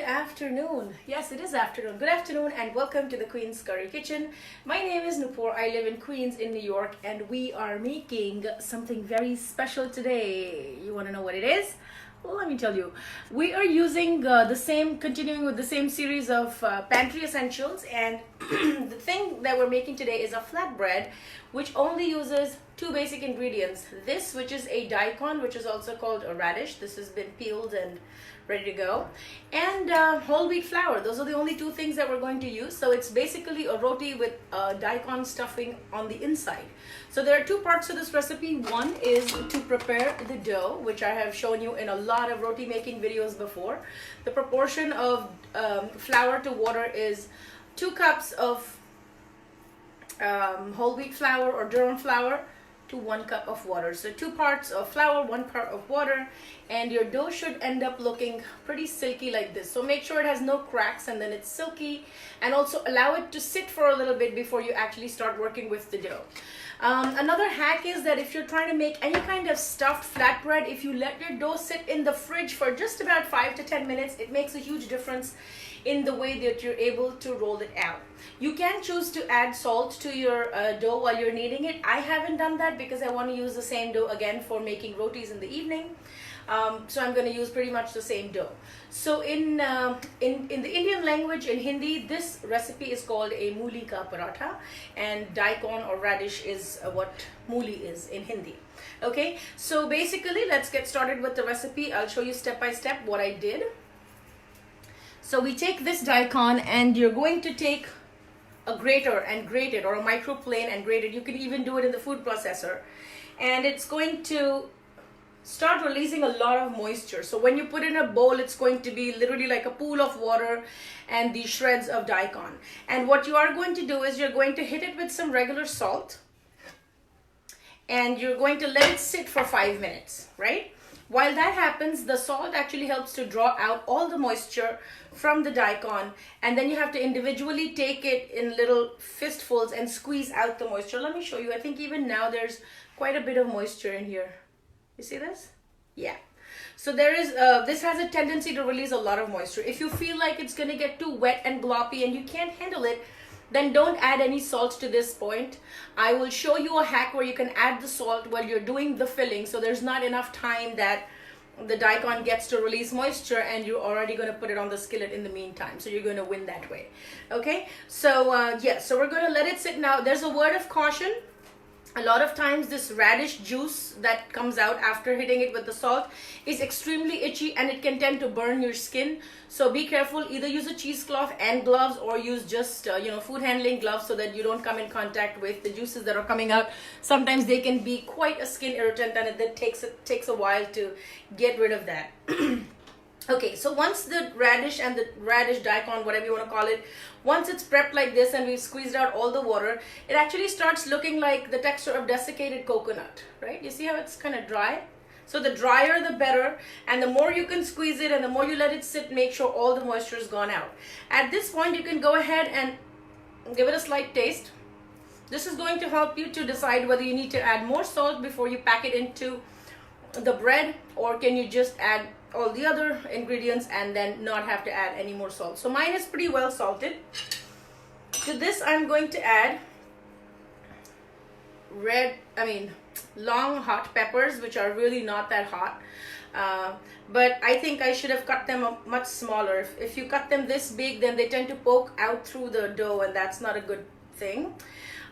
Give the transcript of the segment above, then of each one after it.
afternoon. Yes, it is afternoon. Good afternoon and welcome to the Queen's Curry Kitchen. My name is Nupur. I live in Queens in New York and we are making something very special today. You want to know what it is? Well, let me tell you. We are using continuing with the same series of pantry essentials, and the thing that we're making today is a flatbread which only uses two basic ingredients. This, which is a daikon, which is also called a radish. This has been peeled and ready to go, and whole wheat flour. Those are the only two things that we're going to use. So it's basically a roti with daikon stuffing on the inside. So there are two parts to this recipe. One is to prepare the dough, which I have shown you in a lot of roti making videos before. The proportion of flour to water is 2 cups of whole wheat flour or durum flour to 1 cup of water. So 2 parts of flour, 1 part of water, and your dough should end up looking pretty silky like this. So make sure it has no cracks and then it's silky, and also allow it to sit for a little bit before you actually start working with the dough. Another hack is that if you're trying to make any kind of stuffed flatbread, if you let your dough sit in the fridge for just about 5 to 10 minutes, it makes a huge difference in the way that you're able to roll it out. You can choose to add salt to your dough while you're kneading it. I haven't done that because I want to use the same dough again for making rotis in the evening. So I'm going to use pretty much the same dough. So in the Indian language, in Hindi, this recipe is called a Mooli ka paratha, and daikon or radish is what Mooli is in Hindi. Okay, so basically let's get started with the recipe. I'll show you step by step what I did. So we take this daikon, and you're going to take a grater and grate it, or a microplane and grate it. You can even do it in the food processor, and it's going to start releasing a lot of moisture. So when you put in a bowl, it's going to be literally like a pool of water and these shreds of daikon. And what you are going to do is you're going to hit it with some regular salt, and you're going to let it sit for 5 minutes, right? While that happens, the salt actually helps to draw out all the moisture from the daikon, and then you have to individually take it in little fistfuls and squeeze out the moisture. Let me show you. I think even now there's quite a bit of moisture in here. You see this? Yeah. So there is this has a tendency to release a lot of moisture. If you feel like it's going to get too wet and gloppy and you can't handle it, then don't add any salt to this point. I will show you a hack where you can add the salt while you're doing the filling, so there's not enough time that the daikon gets to release moisture and you're already going to put it on the skillet in the meantime. So you're going to win that way. Okay, so so we're going to let it sit now. There's a word of caution. A lot of times this radish juice that comes out after hitting it with the salt is extremely itchy, and it can tend to burn your skin. So be careful. Either use a cheesecloth and gloves, or use just food handling gloves, so that you don't come in contact with the juices that are coming out. Sometimes they can be quite a skin irritant, and it takes a while to get rid of that. Okay, so once the radish and the radish daikon, whatever you want to call it, once it's prepped like this and we've squeezed out all the water, it actually starts looking like the texture of desiccated coconut, right? You see how it's kind of dry? So the drier the better, and the more you can squeeze it and the more you let it sit, make sure all the moisture is gone out. At this point, you can go ahead and give it a slight taste. This is going to help you to decide whether you need to add more salt before you pack it into the bread, or can you just add all the other ingredients and then not have to add any more salt. So mine is pretty well salted. To this, I'm going to add long hot peppers, which are really not that hot, but I think I should have cut them much smaller. If you cut them this big, then they tend to poke out through the dough, and that's not a good thing.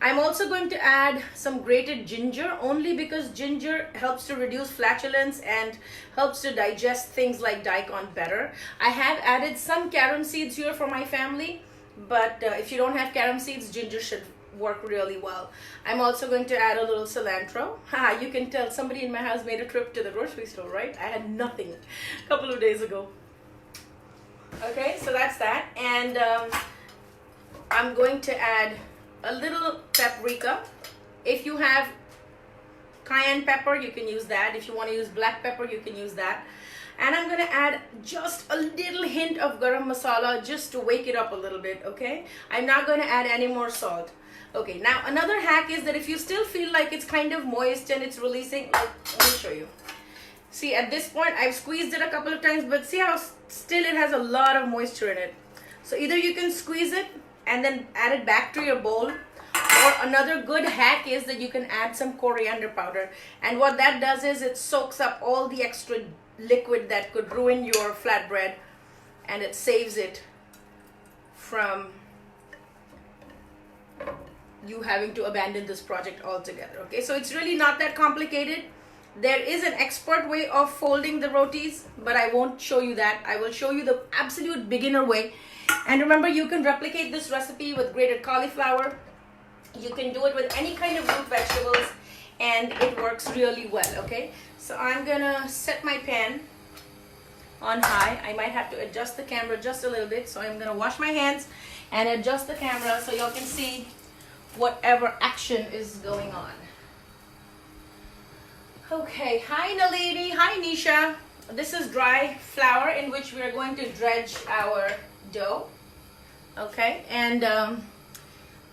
I'm also going to add some grated ginger, only because ginger helps to reduce flatulence and helps to digest things like daikon better. I have added some carom seeds here for my family, but if you don't have carom seeds, ginger should work really well. I'm also going to add a little cilantro. You can tell somebody in my house made a trip to the grocery store, right? I had nothing a couple of days ago. Okay, so that's that. And I'm going to add a little paprika. If you have cayenne pepper, you can use that. If you want to use black pepper, you can use that. And I'm going to add just a little hint of garam masala just to wake it up a little bit, okay? I'm not going to add any more salt. Okay, now another hack is that if you still feel like it's kind of moist and it's releasing, let me show you. See, at this point, I've squeezed it a couple of times, but see how still it has a lot of moisture in it. So either you can squeeze it and then add it back to your bowl, or another good hack is that you can add some coriander powder. And what that does is it soaks up all the extra liquid that could ruin your flatbread, and it saves it from you having to abandon this project altogether. Okay, so it's really not that complicated. There is an expert way of folding the rotis, but I won't show you that. I will show you the absolute beginner way. And remember, you can replicate this recipe with grated cauliflower. You can do it with any kind of root vegetables, and it works really well. Okay, so I'm gonna set my pan on high. I might have to adjust the camera just a little bit, so I'm gonna wash my hands and adjust the camera so y'all can see whatever action is going on. Okay, hi Nalini, hi Nisha. This is dry flour in which we are going to dredge our dough. Okay, and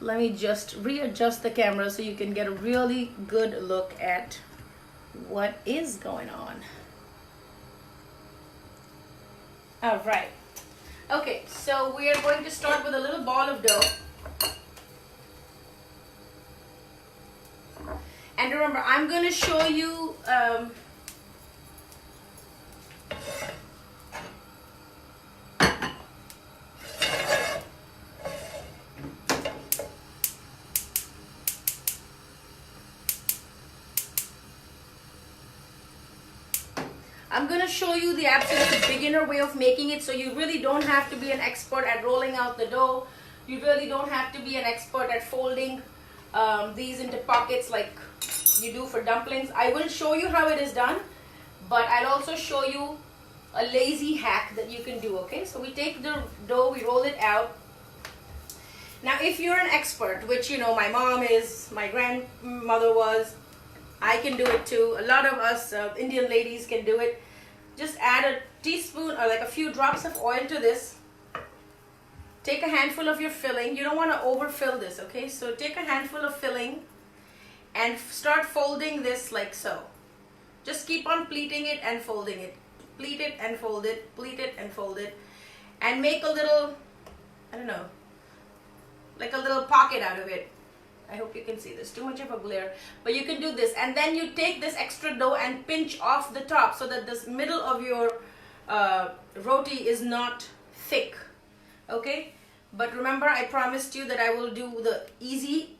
let me just readjust the camera so you can get a really good look at what is going on. All right. Okay, so we are going to start with a little ball of dough. And remember, I'm going to show you the absolute beginner way of making it, so you really don't have to be an expert at rolling out the dough. You really don't have to be an expert at folding these into pockets like you do for dumplings. I will show you how it is done, but I'll also show you a lazy hack that you can do. Okay, so we take the dough, we roll it out. Now if you're an expert, which you know my mom is, my grandmother was, I can do it too. A lot of us Indian ladies can do it. Just add a teaspoon or like a few drops of oil to this. Take a handful of your filling. You don't want to overfill this, okay? So take a handful of filling and start folding this like so. Just keep on pleating it and folding it. Pleat it and fold it, pleat it and fold it. And make a little, I don't know, like a little pocket out of it. I hope you can see this. Too much of a glare. But you can do this. And then you take this extra dough and pinch off the top so that this middle of your roti is not thick. Okay? But remember, I promised you that I will do the easy,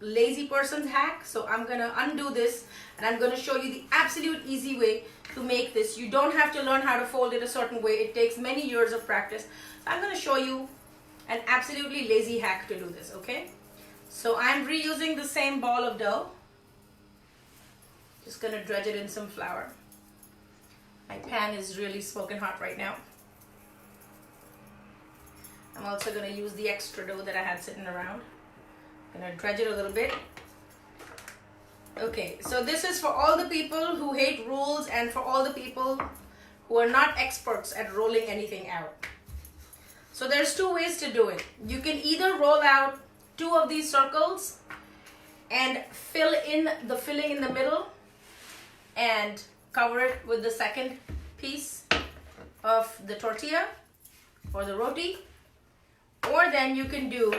lazy person's hack. So I'm going to undo this and I'm going to show you the absolute easy way to make this. You don't have to learn how to fold it a certain way. It takes many years of practice. So I'm going to show you an absolutely lazy hack to do this. Okay? So I'm reusing the same ball of dough. Just gonna dredge it in some flour. My pan is really smoking hot right now. I'm also gonna use the extra dough that I had sitting around. Gonna dredge it a little bit. Okay, so this is for all the people who hate rules and for all the people who are not experts at rolling anything out. So there's two ways to do it. You can either roll out two of these circles and fill in the filling in the middle and cover it with the second piece of the tortilla or the roti, or then you can do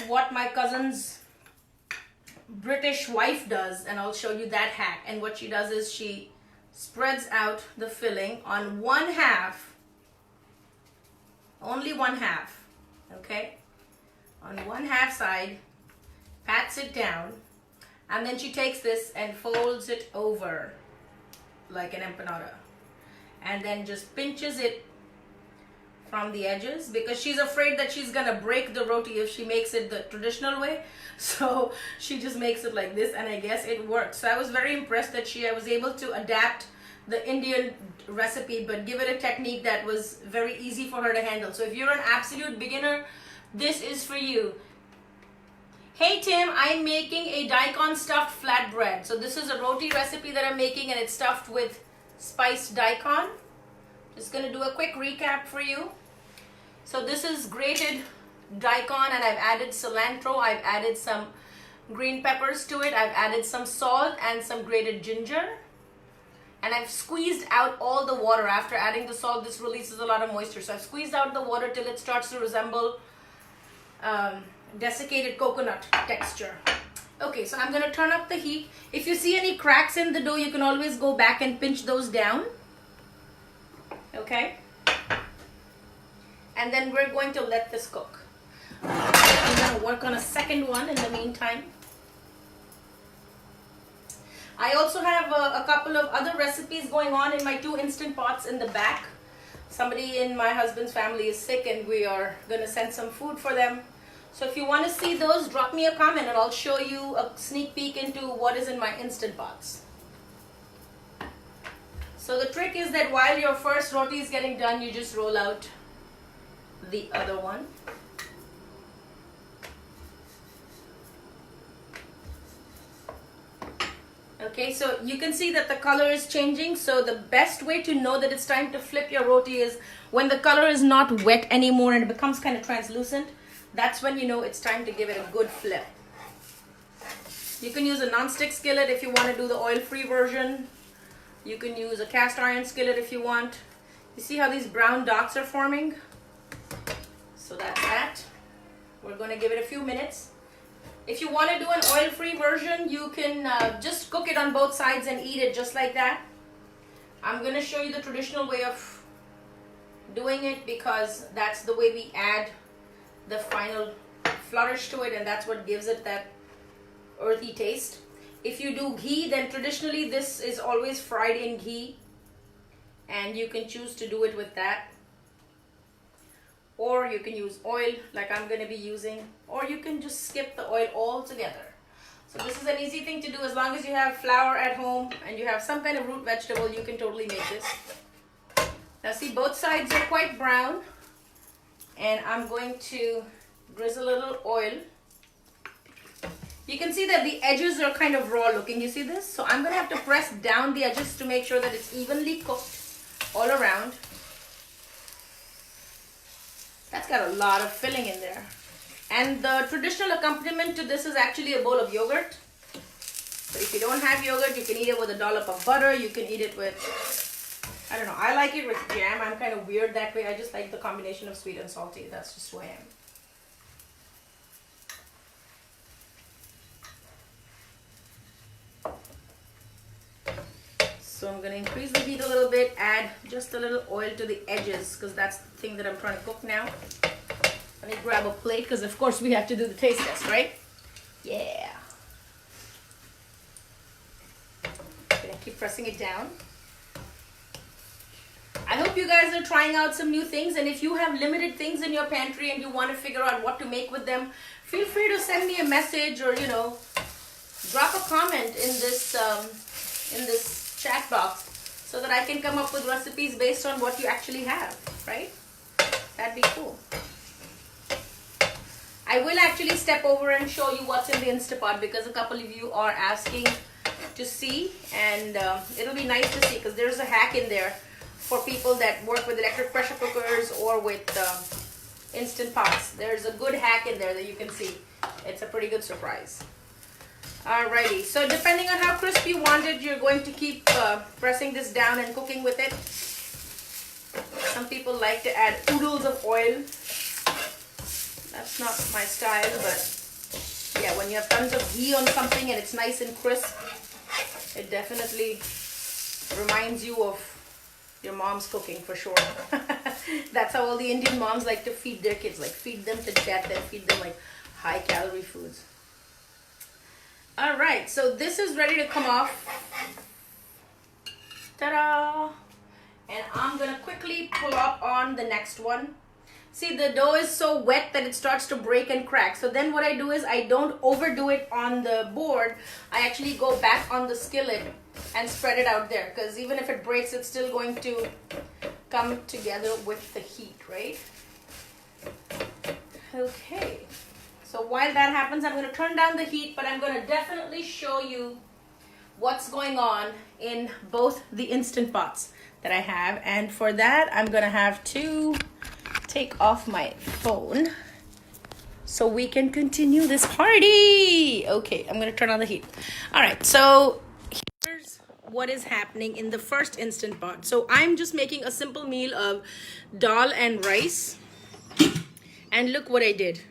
what my cousin's British wife does, and I'll show you that hack. And what she does is she spreads out the filling on one half, only one half, okay, on one half side, pats it down, and then she takes this and folds it over like an empanada, and then just pinches it from the edges because she's afraid that she's gonna break the roti if she makes it the traditional way. So she just makes it like this, and I guess it works. So I was very impressed that I was able to adapt the Indian recipe but give it a technique that was very easy for her to handle. So if you're an absolute beginner, this is for you. Hey Tim, I'm making a Daikon Stuffed Flatbread. So this is a roti recipe that I'm making, and it's stuffed with spiced daikon. Just going to do a quick recap for you. So this is grated daikon, and I've added cilantro, I've added some green peppers to it. I've added some salt and some grated ginger. And I've squeezed out all the water. After adding the salt, this releases a lot of moisture. So I've squeezed out the water till it starts to resemble desiccated coconut texture. Okay, so I'm going to turn up the heat. If you see any cracks in the dough, you can always go back and pinch those down. Okay? And then we're going to let this cook. I'm going to work on a second one in the meantime. I also have a couple of other recipes going on in my 2 instant pots in the back. Somebody in my husband's family is sick and we are going to send some food for them. So if you want to see those, drop me a comment and I'll show you a sneak peek into what is in my instant pots. So the trick is that while your first roti is getting done, you just roll out the other one. Okay, so you can see that the color is changing. So the best way to know that it's time to flip your roti is when the color is not wet anymore and it becomes kind of translucent. That's when you know it's time to give it a good flip. You can use a non-stick skillet if you want to do the oil-free version. You can use a cast iron skillet if you want. You see how these brown dots are forming? So that's that. We're going to give it a few minutes. If you want to do an oil-free version, you can just cook it on both sides and eat it just like that. I'm going to show you the traditional way of doing it because that's the way we add the final flourish to it, and that's what gives it that earthy taste. If you do ghee, then traditionally this is always fried in ghee, and you can choose to do it with that. Or you can use oil like I'm going to be using, or you can just skip the oil altogether. So this is an easy thing to do. As long as you have flour at home and you have some kind of root vegetable, you can totally make this. Now see, both sides are quite brown, and I'm going to drizzle a little oil. You can see that the edges are kind of raw looking. You see this? So I'm going to have to press down the edges to make sure that it's evenly cooked all around. That's got a lot of filling in there. And the traditional accompaniment to this is actually a bowl of yogurt. But if you don't have yogurt, you can eat it with a dollop of butter. You can eat it with, I don't know, I like it with jam. I'm kind of weird that way. I just like the combination of sweet and salty. That's just who I am. So I'm going to increase the heat a little bit, add just a little oil to the edges because that's the thing that I'm trying to cook now. Let me grab a plate because of course we have to do the taste test, right? Yeah. Gonna keep pressing it down. I hope you guys are trying out some new things, and if you have limited things in your pantry and you want to figure out what to make with them, feel free to send me a message or, you know, drop a comment in this chat box so that I can come up with recipes based on what you actually have, right? That'd be cool. I will actually step over and show you what's in the Instapot because a couple of you are asking to see, and it'll be nice to see because there's a hack in there for people that work with electric pressure cookers or with instant pots. There's a good hack in there that you can see. It's a pretty good surprise. Alrighty, so depending on how crisp you want it, you're going to keep pressing this down and cooking with it. Some people like to add oodles of oil. That's not my style, but yeah, when you have tons of ghee on something and it's nice and crisp, it definitely reminds you of your mom's cooking for sure. That's how all the Indian moms like to feed their kids, like feed them to death and feed them like high calorie foods. All right, so this is ready to come off. Ta-da! And I'm gonna quickly pull up on the next one. See, the dough is so wet that it starts to break and crack. So then what I do is I don't overdo it on the board. I actually go back on the skillet and spread it out there, because even if it breaks, it's still going to come together with the heat, right? Okay. So while that happens, I'm going to turn down the heat, but I'm going to definitely show you what's going on in both the Instant Pots that I have. And for that, I'm going to have to take off my phone so we can continue this party. Okay, I'm gonna turn on the heat. All right, so here's what is happening in the first Instant Pot. So I'm just making a simple meal of dal and rice. And look what I did.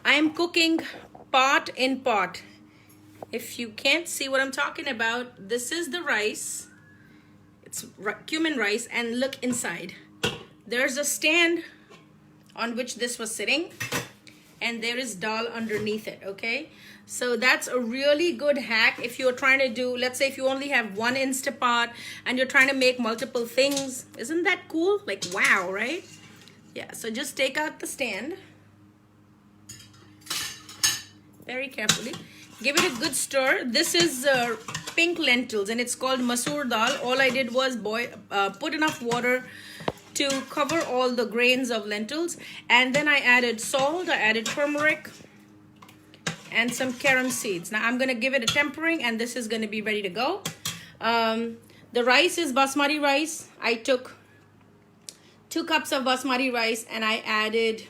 I am cooking pot in pot. If you can't see what I'm talking about, this is the rice. It's cumin rice, and look inside. There's a stand on which this was sitting, and there is dal underneath it, okay? So that's a really good hack if you're trying to do, let's say if you only have one Instapot and you're trying to make multiple things. Isn't that cool? Like, wow, right? Yeah, so just take out the stand very carefully. Give it a good stir. This is pink lentils, and it's called masoor dal. All I did was put enough water to cover all the grains of lentils, and then I added salt, I added turmeric, and some carom seeds. Now I'm gonna give it a tempering, and this is gonna be ready to go. The rice is basmati rice. I took 2 cups of basmati rice and I added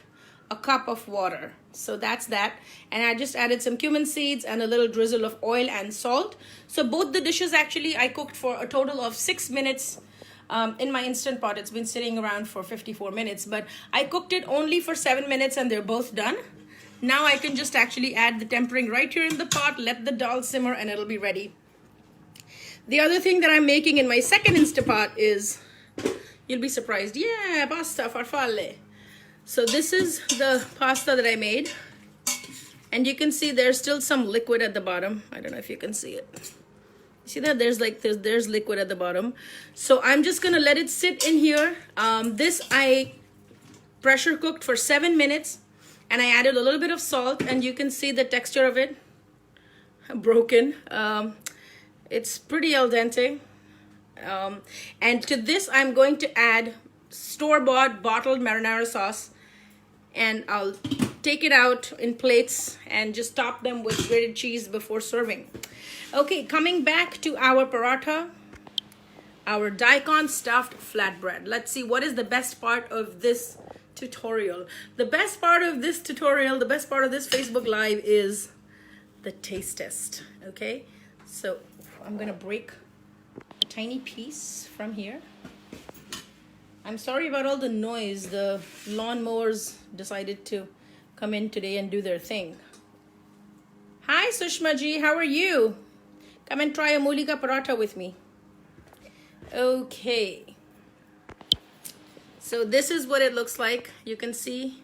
a cup of water. So that's that. And I just added some cumin seeds and a little drizzle of oil and salt. So both the dishes actually I cooked for a total of 6 minutes. In my Instant Pot, it's been sitting around for 54 minutes, but I cooked it only for 7 minutes and they're both done. Now I can just actually add the tempering right here in the pot, let the dal simmer, and it'll be ready. The other thing that I'm making in my second Instant Pot is, you'll be surprised, yeah, pasta farfalle. So this is the pasta that I made, and you can see there's still some liquid at the bottom. I don't know if you can see it. See that there's liquid at the bottom. So I'm just gonna let it sit in here. This I pressure cooked for 7 minutes, and I added a little bit of salt, and you can see the texture of it broken. It's pretty al dente. And to this I'm going to add store-bought bottled marinara sauce, and I'll take it out in plates and just top them with grated cheese before serving. Okay, coming back to our paratha, our Daikon Stuffed Flatbread. Let's see what is the best part of this tutorial. The best part of this tutorial, the best part of this Facebook Live is the taste test, okay? So I'm gonna break a tiny piece from here. I'm sorry about all the noise. The lawnmowers decided to come in today and do their thing. Hi Sushma ji, how are you? Come and try a Mooli ka paratha with me. Okay. So this is what it looks like. You can see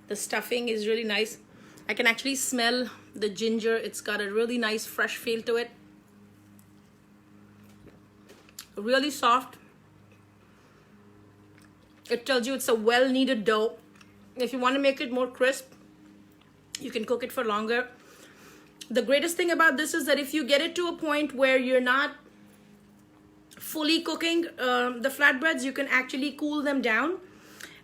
the stuffing is really nice. I can actually smell the ginger. It's got a really nice fresh feel to it. Really soft. It tells you it's a well-kneaded dough. If you want to make it more crisp, you can cook it for longer. The greatest thing about this is that if you get it to a point where you're not fully cooking the flatbreads, you can actually cool them down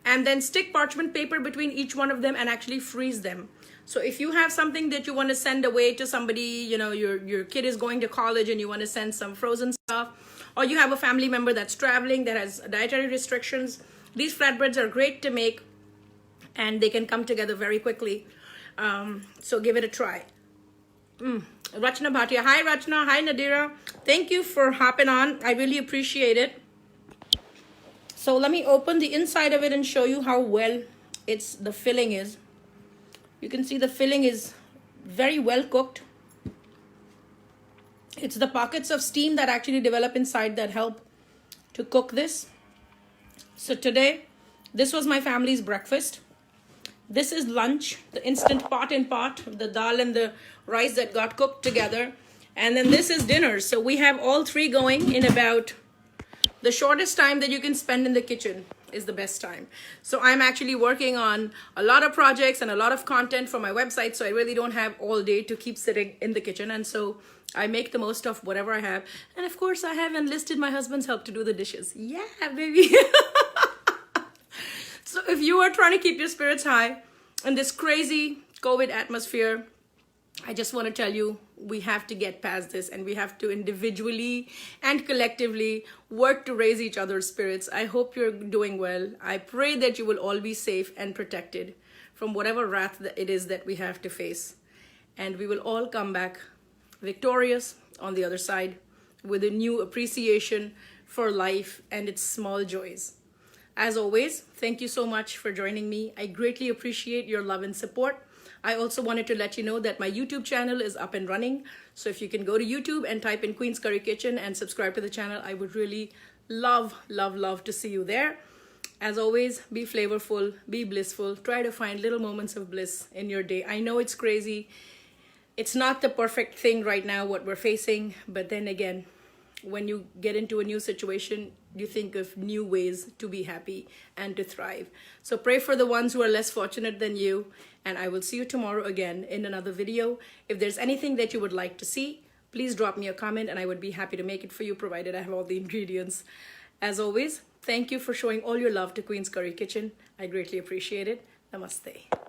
and then stick parchment paper between each one of them and actually freeze them. So if you have something that you want to send away to somebody, you know, your kid is going to college and you want to send some frozen stuff, or you have a family member that's traveling that has dietary restrictions, these flatbreads are great to make and they can come together very quickly. So give it a try. Rachna Bhatia. Hi Rachna. Hi Nadira. Thank you for hopping on. I really appreciate it. So let me open the inside of it and show you how well the filling is. You can see the filling is very well cooked. It's the pockets of steam that actually develop inside that help to cook this. So today, this was my family's breakfast. This is lunch, the instant pot in pot, the dal and the rice that got cooked together. And then this is dinner. So we have all three going in about the shortest time that you can spend in the kitchen is the best time. So I'm actually working on a lot of projects and a lot of content for my website. So I really don't have all day to keep sitting in the kitchen. And so I make the most of whatever I have. And of course, I have enlisted my husband's help to do the dishes. Yeah, baby. So if you are trying to keep your spirits high in this crazy COVID atmosphere, I just want to tell you, we have to get past this and we have to individually and collectively work to raise each other's spirits. I hope you're doing well. I pray that you will all be safe and protected from whatever wrath that it is that we have to face. And we will all come back victorious on the other side with a new appreciation for life and its small joys. As always, thank you so much for joining me. I greatly appreciate your love and support. I also wanted to let you know that my YouTube channel is up and running. So if you can go to YouTube and type in Queen's Curry Kitchen and subscribe to the channel, I would really love to see you there. As always, be flavorful, be blissful. Try to find little moments of bliss in your day. I know it's crazy. It's not the perfect thing right now, what we're facing. But then again, when you get into a new situation, you think of new ways to be happy and to thrive. So pray for the ones who are less fortunate than you. And I will see you tomorrow again in another video. If there's anything that you would like to see, please drop me a comment and I would be happy to make it for you, provided I have all the ingredients. As always, thank you for showing all your love to Queen's Curry Kitchen. I greatly appreciate it. Namaste.